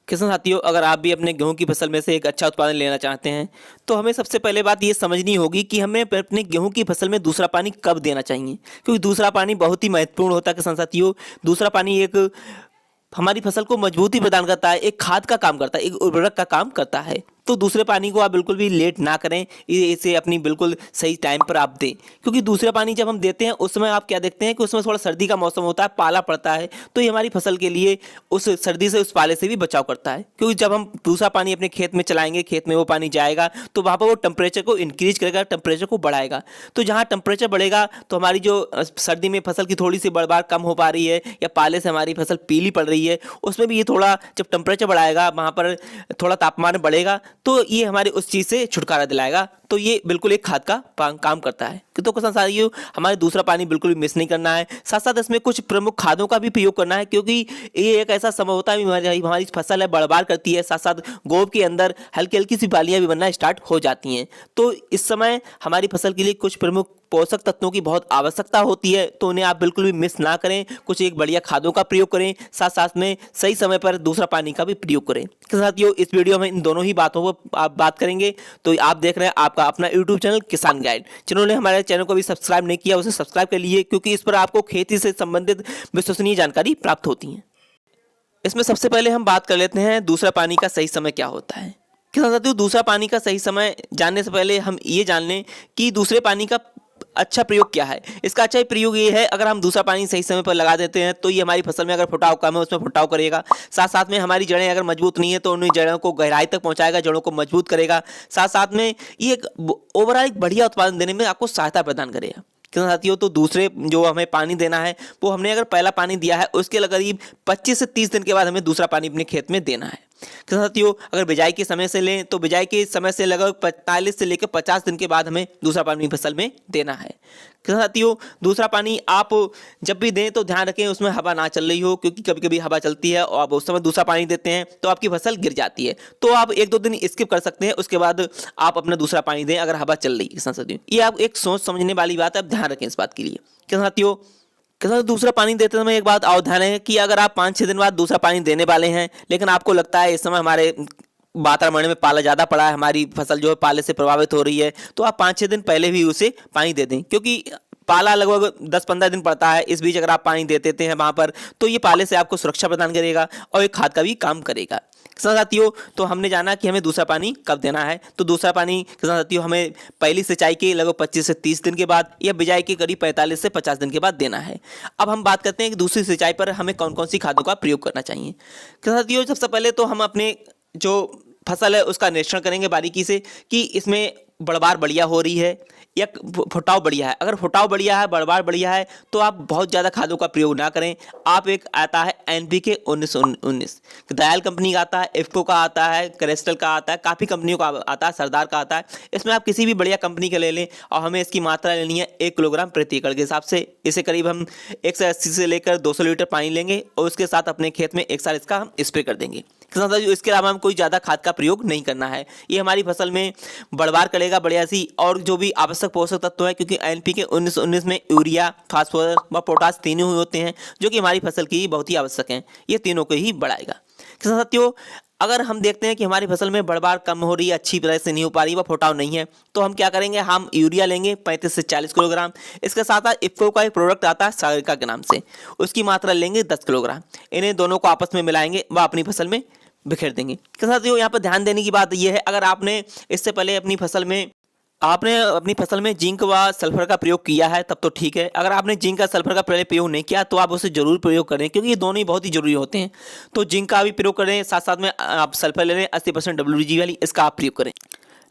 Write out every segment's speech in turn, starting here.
किसान साथियों, अगर आप भी अपने गेहूं की फसल में से एक अच्छा उत्पादन लेना चाहते हैं तो हमें सबसे पहले बात ये समझनी होगी कि हमें अपने गेहूं की फसल में दूसरा पानी कब देना चाहिए, क्योंकि दूसरा पानी बहुत ही महत्वपूर्ण होता है किसान साथियों। दूसरा पानी एक हमारी फसल को मजबूती प्रदान करता है, एक खाद का काम करता है, एक उर्वरक का काम करता है। तो दूसरे पानी को आप बिल्कुल भी लेट ना करें, इसे अपनी बिल्कुल सही टाइम पर आप दें, क्योंकि दूसरा पानी जब हम देते हैं उस समय आप क्या देखते हैं कि उसमें थोड़ा सर्दी का मौसम होता है, पाला पड़ता है, तो ये हमारी फसल के लिए उस सर्दी से, उस पाले से भी बचाव करता है। क्योंकि जब हम दूसरा पानी अपने खेत में चलाएंगे, खेत में वो पानी जाएगा तो वहाँ पर वो टेम्परेचर को इंक्रीज करेगा, टेम्परेचर को बढ़ाएगा। तो जहाँ टेम्परेचर बढ़ेगा तो हमारी जो सर्दी में फसल की थोड़ी सी बढ़बार कम हो पा रही है या पाले से हमारी फसल पीली पड़ रही है, उसमें भी ये थोड़ा जब टेम्परेचर बढ़ाएगा, वहाँ पर थोड़ा तापमान बढ़ेगा, तो ये हमारे उस चीज़ से छुटकारा दिलाएगा। तो ये बिल्कुल एक खाद का काम करता है। तो किसान साथियों, हमारे दूसरा पानी बिल्कुल भी मिस नहीं करना है। साथ साथ इसमें कुछ प्रमुख खादों का भी प्रयोग करना है, क्योंकि ये एक ऐसा समय होता है हमारी फसल है बढ़बार करती है, साथ साथ गोब के अंदर हल्की हल्की सी बालियां भी बनना स्टार्ट हो जाती हैं। तो इस समय हमारी फसल के लिए कुछ प्रमुख पोषक तत्वों की बहुत आवश्यकता होती है, तो उन्हें आप बिल्कुल भी मिस ना करें। कुछ एक बढ़िया खादों का प्रयोग करें, साथ साथ में सही समय पर दूसरा पानी का भी प्रयोग करें। साथियों, इस वीडियो में इन दोनों ही बातों पर आप बात करेंगे। तो आप देख रहे हैं आपका अपना यूट्यूब चैनल किसान गाइड। जिन्होंने हमारे चैनल को भी सब्सक्राइब नहीं किया, उसे सब्सक्राइब कर लीजिए, क्योंकि इस पर आपको खेती से संबंधित विश्वसनीय जानकारी प्राप्त होती है। इसमें सबसे पहले हम बात कर लेते हैं दूसरा पानी का सही समय क्या होता है। किसान साथियों, दूसरा पानी का सही समय जानने से पहले हम ये जान लें कि दूसरे पानी का अच्छा प्रयोग क्या है। इसका अच्छा प्रयोग ये है, अगर हम दूसरा पानी सही समय पर लगा देते हैं तो ये हमारी फसल में अगर फुटाव कम है उसमें फुटाव करेगा। साथ साथ में हमारी जड़ें अगर मजबूत नहीं है तो उन जड़ों को गहराई तक पहुंचाएगा, जड़ों को मजबूत करेगा। साथ साथ में ये एक ओवरऑल एक बढ़िया उत्पादन देने में आपको सहायता प्रदान करेगा। किसान साथियों, तो दूसरे जो हमें पानी देना है वो हमने अगर पहला पानी दिया है उसके करीब 25 से 30 दिन के बाद हमें दूसरा पानी अपने खेत में देना है। किसान साथियों, अगर बिजाई के समय से लें तो बिजाई के समय से लगभग 45 से लेकर 50 दिन के बाद हमें दूसरा पानी फसल में देना है। किसान साथियों, दूसरा पानी आप जब भी दें तो ध्यान रखें उसमें हवा ना चल रही हो, क्योंकि कभी कभी हवा चलती है और आप उस समय दूसरा पानी देते हैं तो आपकी फसल गिर जाती है। तो आप 1-2 दिन स्किप कर सकते हैं, उसके बाद आप अपना दूसरा पानी दें अगर हवा चल रही है। किसान साथियों, ये आप एक सोच समझने वाली बात है, आप ध्यान रखें इस बात के लिए। किसान साथियों, दूसरा पानी देते समय एक बात अवधान है कि अगर आप 5-6 दिन बाद दूसरा पानी देने वाले हैं, लेकिन आपको लगता है इस समय हमारे वातावरण में पाला ज़्यादा पड़ा है, हमारी फसल जो है पाले से प्रभावित हो रही है, तो आप 5-6 दिन पहले भी उसे पानी दे दें, क्योंकि पाला लगभग 10-15 दिन पड़ता है। इस बीच अगर आप पानी दे देते हैं वहाँ पर, तो ये पाले से आपको सुरक्षा प्रदान करेगा और एक खाद का भी काम करेगा। किसान साथियों, तो हमने जाना कि हमें दूसरा पानी कब देना है। तो दूसरा पानी किसान साथियों हमें पहली सिंचाई के लगभग 25 से 30 दिन के बाद या बिजाई के करीब 45 से 50 दिन के बाद देना है। अब हम बात करते हैं कि दूसरी सिंचाई पर हमें कौन कौन सी खादों का प्रयोग करना चाहिए। किसान साथियों, सबसे पहले तो हम अपने जो फसल है उसका निरीक्षण करेंगे बारीकी से कि इसमें बढ़बार बढ़िया हो रही है या फुटाव बढ़िया है। अगर फुटाव बढ़िया है, बढ़बार बढ़िया है, तो आप बहुत ज़्यादा खादों का प्रयोग ना करें। आप एक आता है NPK 1919 दयाल कंपनी का आता है, इफ्को का आता है, क्रिस्टल का आता है, काफ़ी कंपनियों का आता है, सरदार का आता है। इसमें आप किसी भी बढ़िया कंपनी का ले लें और हमें इसकी मात्रा लेनी है 1 किलोग्राम प्रति एकड़ के हिसाब से। इसे करीब हम 180 से लेकर 200 लीटर पानी लेंगे और उसके साथ अपने खेत में एक साल इसका हम स्प्रे कर देंगे। इसके अलावा हम कोई ज़्यादा खाद का प्रयोग नहीं करना है। ये हमारी फसल में बढ़बार करेगा बढ़िया सी, और जो भी आवश्यक पोषक तत्व है, क्योंकि NPK 1919 में यूरिया, फास्फोरस व पोटास तीनों ही होते हैं जो कि हमारी फसल के लिए बहुत ही आवश्यक हैं। ये तीनों को ही बढ़ाएगा। किसान साथियों, अगर हम देखते हैं कि हमारी फसल में बढ़बार कम हो रही है, अच्छी तरह से नहीं हो पा रही, वह फुटाव नहीं है, तो हम क्या करेंगे, हम यूरिया लेंगे 35 से 40 किलोग्राम। इसके साथ साथ इफ्को का एक प्रोडक्ट आता है सागरिका के नाम से, उसकी मात्रा लेंगे 10 किलोग्राम। इन्हें दोनों को आपस में मिलाएंगे व अपनी फसल में बिखेर देंगे। साथियों, यहाँ पर ध्यान देने की बात यह है, अगर आपने इससे पहले अपनी फसल में जिंक व सल्फर का प्रयोग किया है तब तो ठीक है। अगर आपने जिंक का सल्फर का पहले प्रयोग नहीं किया तो आप उसे जरूर प्रयोग करें, क्योंकि ये दोनों ही बहुत ही जरूरी होते हैं। तो जिंक का भी प्रयोग करें, साथ साथ में आप सल्फर ले लें 80% WG वाली, इसका आप प्रयोग करें।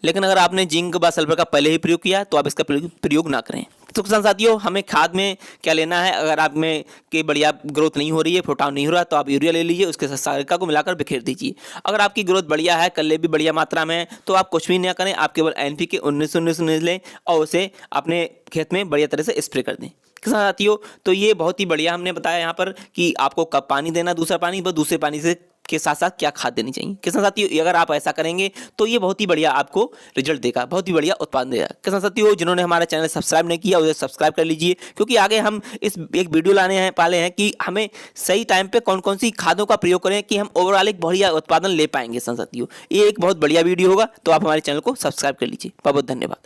लेकिन अगर आपने जिंक व सल्फर का पहले ही प्रयोग किया तो आप इसका प्रयोग ना करें। तो किसान साथियों, हमें खाद में क्या लेना है, अगर आप में की बढ़िया ग्रोथ नहीं हो रही है, फुटाव नहीं हो रहा, तो आप यूरिया ले लीजिए, उसके साथ सागरिका को मिलाकर बिखेर दीजिए। अगर आपकी ग्रोथ बढ़िया है, कल्ले भी बढ़िया मात्रा में है, तो आप कुछ भी ना करें, आप केवल NPK 1919 लें और उसे अपने खेत में बढ़िया तरह से स्प्रे कर दें। किसान साथियों, तो ये बहुत ही बढ़िया हमने बताया यहाँ पर कि आपको कब पानी देना, दूसरा पानी व दूसरे पानी से के साथ साथ क्या खाद देनी चाहिए। किसान साथियों, अगर आप ऐसा करेंगे तो ये बहुत ही बढ़िया आपको रिजल्ट देगा, बहुत ही बढ़िया उत्पादन देगा। किसान साथियों, जिन्होंने हमारा चैनल सब्सक्राइब नहीं किया उसे सब्सक्राइब कर लीजिए, क्योंकि आगे हम इस एक वीडियो लाने हैं पाले हैं कि हमें सही टाइम पे कौन कौन सी खादों का प्रयोग करें कि हम ओवरऑल एक बढ़िया उत्पादन ले पाएंगे। किसान साथियों, ये एक बहुत बढ़िया वीडियो होगा, तो आप हमारे चैनल को सब्सक्राइब कर लीजिए। बहुत बहुत धन्यवाद।